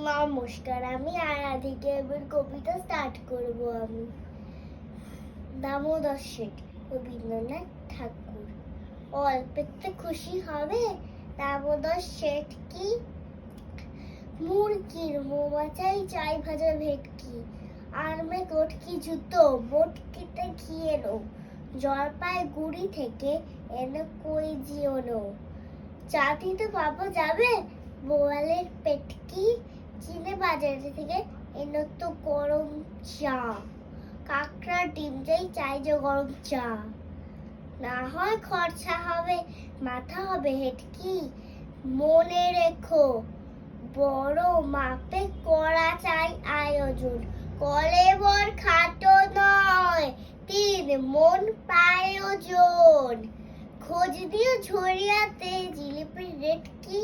নমস্কার, আমি আরাধিকা এবার কবিতা স্টার্ট করব। আমি দামোদর শেঠ, রবীন্দ্রনাথ ঠাকুর। অল্পেতে খুশি হবে দামোদর শেঠ কি? মুরগির মৌমাচাই চাই ভাজা ভেটকি, আর্মে কটকি জুতো বটকিতে কি এলো, জলপাইগুড়ি থেকে এলো কই জিওনো। চাটিতে পাবো যাবে বোয়ালের পেটকি, চিনে বাজার থেকে এলো তো গরম চা, কাঁকড়া ডিম চাই যে গরম চা। না হয় খরচা হবে মাথা হবে হেটকি, মনে রেখো বড় মাপে করা চাই আয়োজন, কলেবর খাটো নয় 3 মন প্রয়োজন। খোঁজ দিও ঝরিয়াতে জিলিপির রেট কি?